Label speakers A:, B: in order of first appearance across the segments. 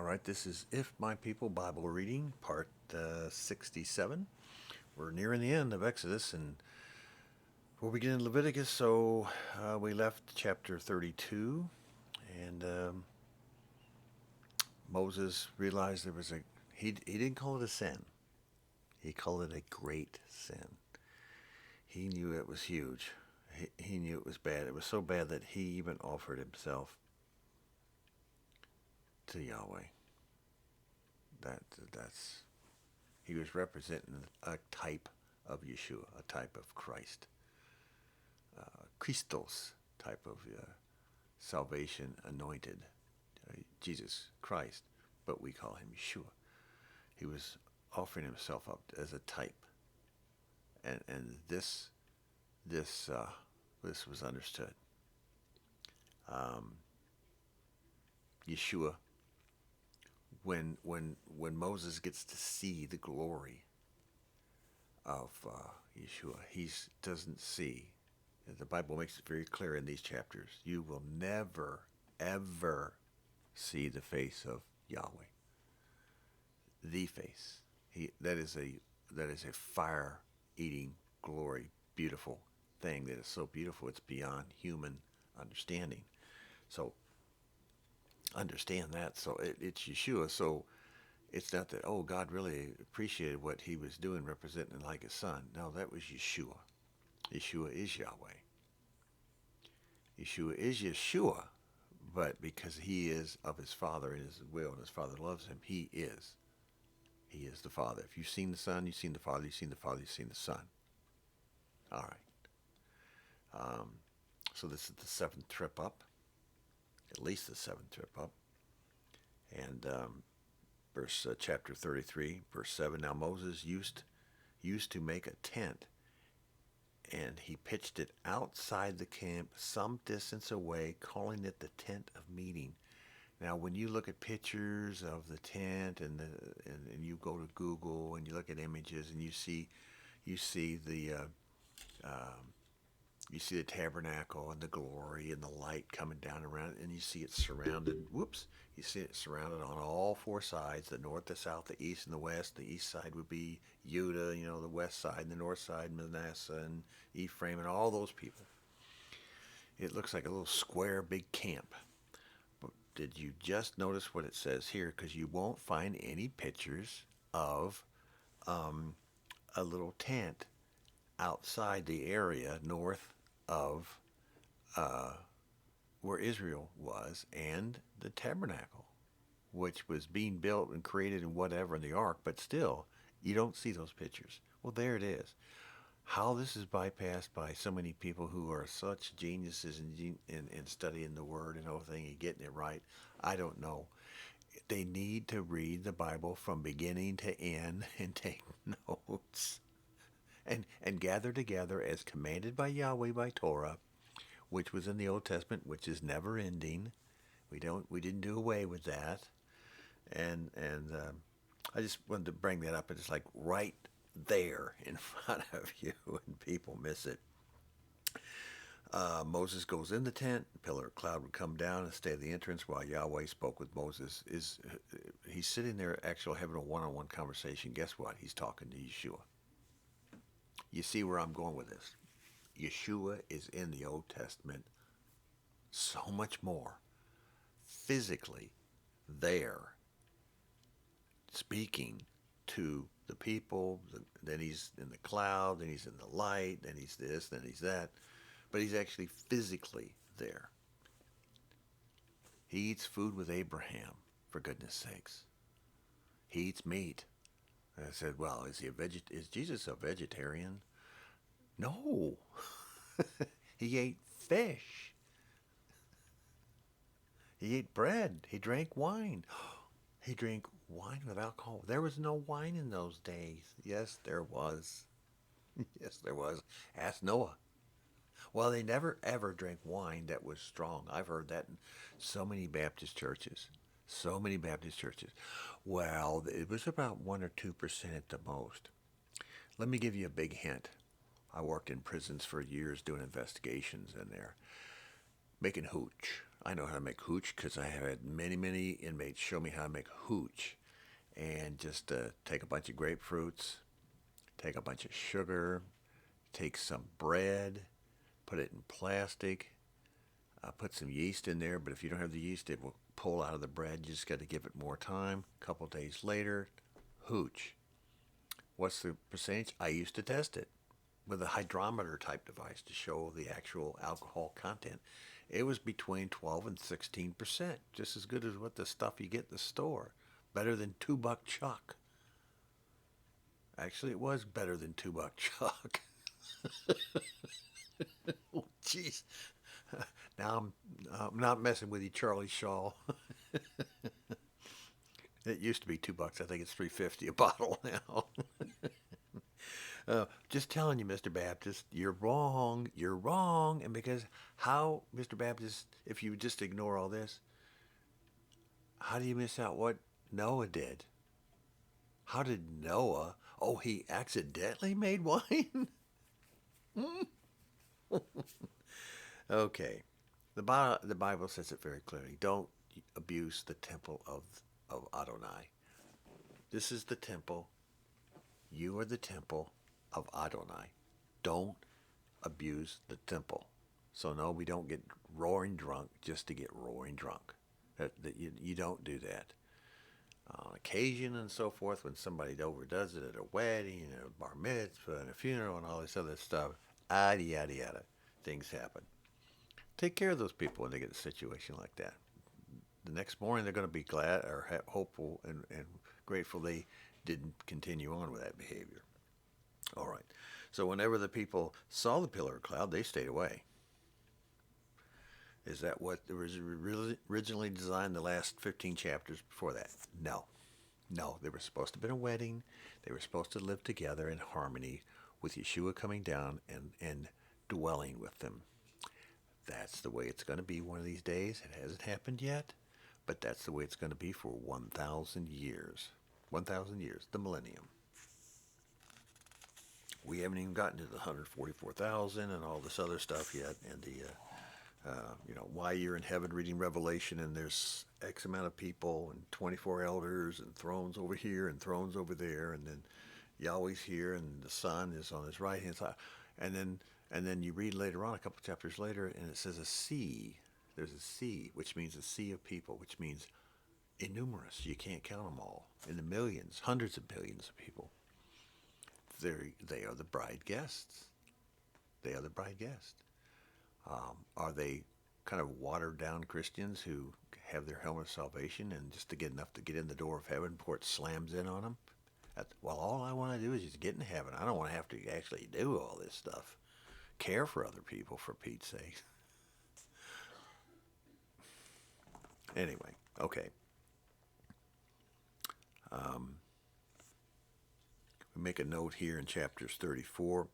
A: right, this is If My People Bible Reading, part 67. We're nearing the end of Exodus, and we'll begin in Leviticus. So we left chapter 32, and Moses realized there was he didn't call it a sin, he called it a great sin. He knew it was huge. He knew it was bad. It was so bad that he even offered himself to Yahweh. That's He was representing a type of Yeshua, a type of Christ, Christos type of salvation anointed, Jesus Christ, but we call him Yeshua. He was offering himself up as a type, and this was understood. Yeshua, when Moses gets to see the glory of Yeshua, he doesn't see. The Bible makes it very clear in these chapters. You will never, ever see the face of Yahweh. The face. That is a fire-eating glory, beautiful thing that is so beautiful it's beyond human understanding. So understand that. So it's Yeshua. So it's not that, oh, God really appreciated what he was doing, representing like his son. No, that was Yeshua. Yeshua is Yahweh. Yeshua is Yeshua, but because he is of his Father and his will, and his Father loves him, he is. He is the Father. If you've seen the Son, you've seen the Father. You've seen the Father, you've seen the Son. All right. So this is the seventh trip up, at least the seventh trip up. And chapter 33, verse 7. Now Moses used to make a tent, and he pitched it outside the camp some distance away, calling it the tent of meeting. Now, when you look at pictures of the tent and you go to Google and you look at images and you see the tabernacle and the glory and the light coming down around it, and you see it surrounded. You see it surrounded on all four sides: the north, the south, the east, and the west. The east side would be Judah, the west side, and the north side Manasseh and Ephraim, and all those people. It looks like a little square, big camp. But did you just notice what it says here? Because you won't find any pictures of a little tent outside the area north of where Israel was, and the tabernacle, which was being built and created and whatever in the ark, but still, you don't see those pictures. Well, there it is. How this is bypassed by so many people who are such geniuses in studying the Word and everything and getting it right, I don't know. They need to read the Bible from beginning to end and take notes and gather together as commanded by Yahweh by Torah, which was in the Old Testament, which is never ending. We didn't do away with that, and I just wanted to bring that up. It's like right there in front of you, and people miss it. Moses goes in the tent. A pillar of cloud would come down and stay at the entrance while Yahweh spoke with Moses. He's sitting there, actually having a one-on-one conversation. Guess what? He's talking to Yeshua. You see where I'm going with this? Yeshua is in the Old Testament so much more physically there, speaking to the people. Then he's in the cloud, then he's in the light, then he's this, then he's that. But he's actually physically there. He eats food with Abraham, for goodness sakes. He eats meat. And I said, well, is Jesus a vegetarian? No. He ate fish. He ate bread. He drank wine. He drank wine with alcohol. There was no wine in those days. Yes, there was. Yes, there was. Ask Noah. Well, they never ever drank wine that was strong. I've heard that in so many Baptist churches. So many Baptist churches. Well, it was about 1 or 2% at the most. Let me give you a big hint. I worked in prisons for years doing investigations in there. Making hooch. I know how to make hooch because I have had many, many inmates show me how to make hooch. And just take a bunch of grapefruits, take a bunch of sugar, take some bread, put it in plastic, put some yeast in there. But if you don't have the yeast, it will pull out of the bread. You just got to give it more time. A couple days later, hooch. What's the percentage? I used to test it with a hydrometer type device to show the actual alcohol content. It was between 12 and 16%, just as good as what the stuff you get in the store. Better than $2 chuck. Actually, it was better than $2 chuck. Oh, jeez. Now I'm not messing with you, Charlie Shaw. It used to be $2. I think it's $3.50 a bottle now. Just telling you, Mr. Baptist, you're wrong. You're wrong. And because how, Mr. Baptist, if you just ignore all this, how do you miss out what Noah did? How did Noah? Oh, he accidentally made wine? Okay. The Bible says it very clearly. Don't abuse the temple of Adonai. This is the temple. You are the temple of Adonai. Don't abuse the temple. So no, we don't get roaring drunk just to get roaring drunk. You don't do that. On occasion and so forth, when somebody overdoes it at a wedding, and a bar mitzvah, and a funeral, and all this other stuff, yada yada yada, things happen. Take care of those people when they get a situation like that. The next morning, they're going to be glad or hopeful and grateful they didn't continue on with that behavior. All right. So whenever the people saw the pillar of cloud, they stayed away. Is that what was originally designed the last 15 chapters before that? No. No, they were supposed to have been a wedding. They were supposed to live together in harmony with Yeshua coming down and dwelling with them. That's the way it's going to be one of these days. It hasn't happened yet, but that's the way it's going to be for 1,000 years. 1,000 years, the millennium. We haven't even gotten to the 144,000 and all this other stuff yet, and why you're in heaven reading Revelation and there's X amount of people and 24 elders and thrones over here and thrones over there, and then Yahweh's here and the Son is on his right hand side, and then you read later on, a couple chapters later, and it says a sea. There's a sea, which means a sea of people, which means innumerous. You can't count them all. In the millions, hundreds of millions of people. They are the bride guests. They are the bride guests. Are they kind of watered down Christians who have their helmet of salvation and just to get enough to get in the door of heaven before it slams in on them? Well, all I want to do is just get in heaven. I don't want to have to actually do all this stuff. Care for other people, for Pete's sake. Anyway, okay. We make a note here in chapters 34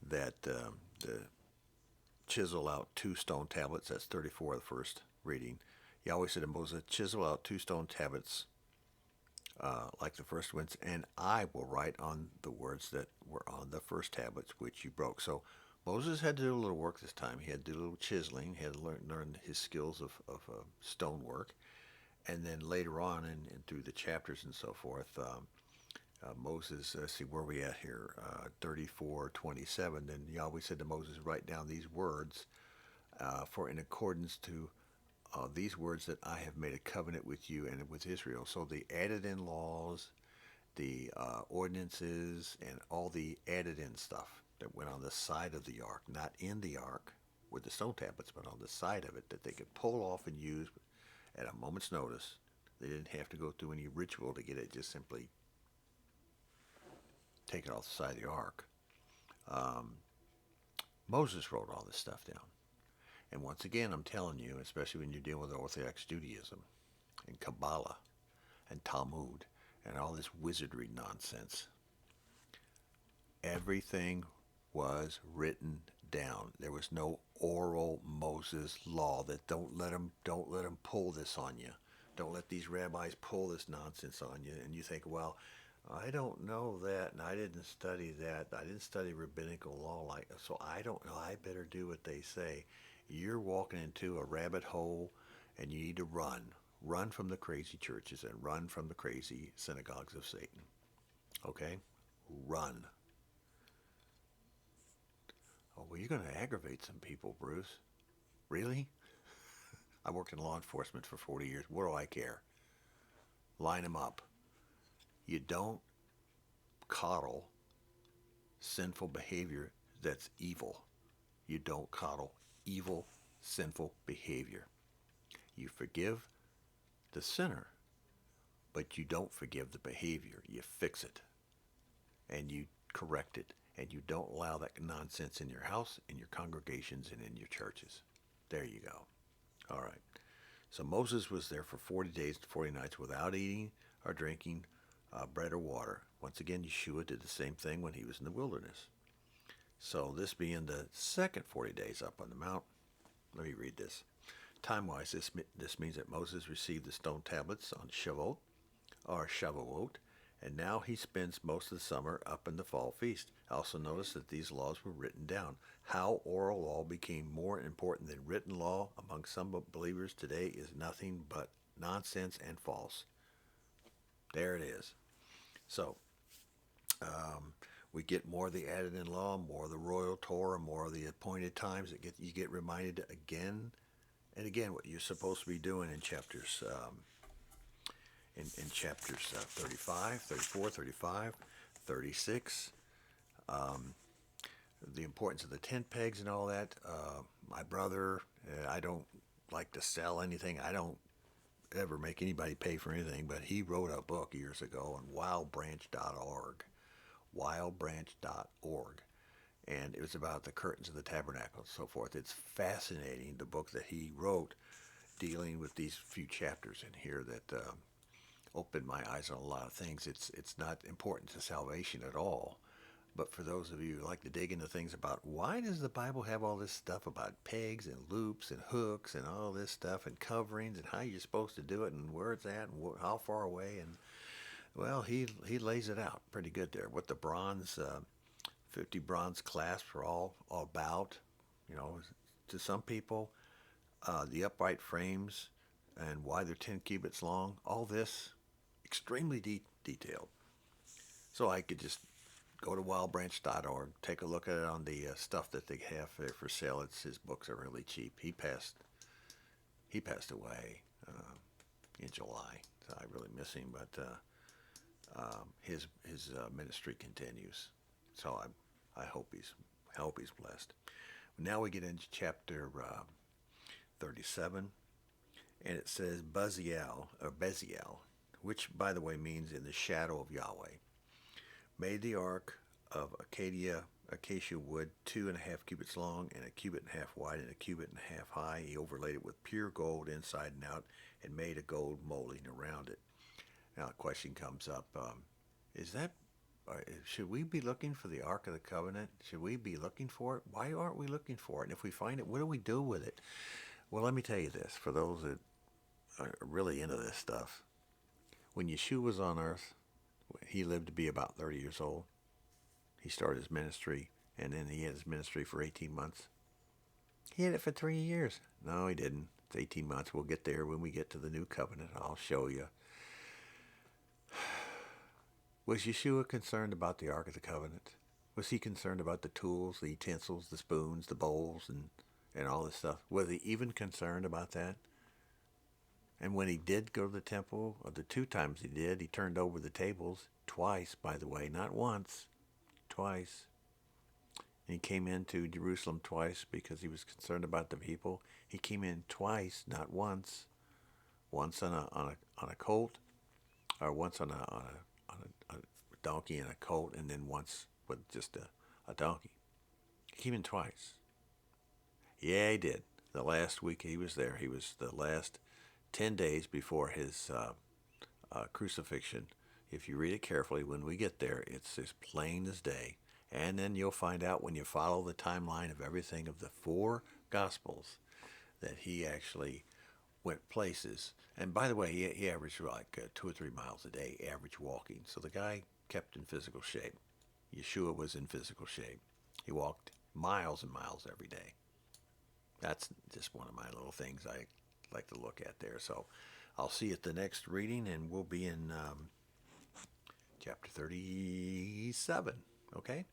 A: that the chisel out 2 stone tablets. That's 34 of the first reading. Yahweh said to Moses, chisel out 2 stone tablets like the first ones, and I will write on the words that were on the first tablets which you broke. So Moses had to do a little work this time. He had to do a little chiseling. He had to learn his skills of stone work. And then later on, and through the chapters and so forth, Moses, see where we at here, 34:27. Then Yahweh said to Moses, write down these words, for in accordance to these words that I have made a covenant with you and with Israel. So the added in laws, the ordinances, and all the added in stuff that went on the side of the ark, not in the ark with the stone tablets, but on the side of it that they could pull off and use at a moment's notice. They didn't have to go through any ritual to get it, just simply take it off the side of the ark. Moses wrote all this stuff down. And once again, I'm telling you, especially when you're dealing with Orthodox Judaism and Kabbalah and Talmud and all this wizardry nonsense, everything was written down. There was no oral Moses law that don't let them pull this on you. Don't let these rabbis pull this nonsense on you. And you think, well, I don't know that, and I didn't study that. I didn't study rabbinical law, so I don't know. I better do what they say. You're walking into a rabbit hole and you need to run. Run from the crazy churches and run from the crazy synagogues of Satan. Okay? Run. Oh, well, you're going to aggravate some people, Bruce. Really? I worked in law enforcement for 40 years. What do I care? Line them up. You don't coddle sinful behavior that's evil. You don't coddle evil, sinful behavior. You forgive the sinner, but you don't forgive the behavior. You fix it and you correct it, and you don't allow that nonsense in your house, in your congregations, and in your churches. There you go. All right. So Moses was there for 40 days and 40 nights without eating or drinking bread or water. Once again, Yeshua did the same thing when he was in the wilderness. So this being the second 40 days up on the mount, let me read this. Time-wise, this means that Moses received the stone tablets on Shavuot, and now he spends most of the summer up in the fall feast. Also notice that these laws were written down. How oral law became more important than written law among some believers today is nothing but nonsense and false. There it is. So, we get more of the added-in law, more of the royal Torah, more of the appointed times. You get reminded again and again what you're supposed to be doing in chapters in chapters 35, 34, 35, 36. The importance of the tent pegs and all that. My brother, I don't like to sell anything. I don't ever make anybody pay for anything, but he wrote a book years ago on wildbranch.org. Wildbranch.org. And it was about the curtains of the tabernacle and so forth. It's fascinating, the book that he wrote, dealing with these few chapters in here that opened my eyes on a lot of things. It's not important to salvation at all. But for those of you who like to dig into things about why does the Bible have all this stuff about pegs and loops and hooks and all this stuff and coverings and how you're supposed to do it and where it's at and how far away, and well, he lays it out pretty good there. What the bronze 50 bronze clasps are all about, you know, to some people, the upright frames and why they're 10 cubits long. All this extremely detailed. So I could just go to wildbranch.org, take a look at it on the stuff that they have there for sale. His books are really cheap. He passed away in July, so I really miss him. But his ministry continues, so I hope he's blessed. Now we get into chapter 37, and it says Beziel, which by the way means in the shadow of Yahweh, made the ark of acacia wood 2.5 cubits long and 1.5 cubits wide and 1.5 cubits high. He overlaid it with pure gold inside and out and made a gold molding around it. Now the question comes up, should we be looking for the Ark of the Covenant? Should we be looking for it? Why aren't we looking for it? And if we find it, what do we do with it? Well, let me tell you this, for those that are really into this stuff. When Yeshua was on earth, he lived to be about 30 years old. He started his ministry, and then he had his ministry for 18 months. He had it for 3 years. No, he didn't. It's 18 months. We'll get there when we get to the new covenant. I'll show you. Was Yeshua concerned about the Ark of the Covenant? Was he concerned about the tools, the utensils, the spoons, the bowls, and all this stuff? Was he even concerned about that? And when he did go to the temple, or the 2 times he did, he turned over the tables twice, by the way, not once, twice. And he came into Jerusalem twice because he was concerned about the people. He came in twice, not once. Once on a colt, or once on a donkey and a colt, and then once with just a donkey. He came in twice. Yeah, he did. The last week he was there, he was the last 10 days before his crucifixion. If you read it carefully, when we get there, it's as plain as day. And then you'll find out when you follow the timeline of everything of the 4 Gospels that he actually went places. And by the way, he averaged like 2 or 3 miles a day, average walking. So the guy kept in physical shape. Yeshua was in physical shape. He walked miles and miles every day. That's just one of my little things I like to look at there. So I'll see you at the next reading, and we'll be in chapter 37. Okay?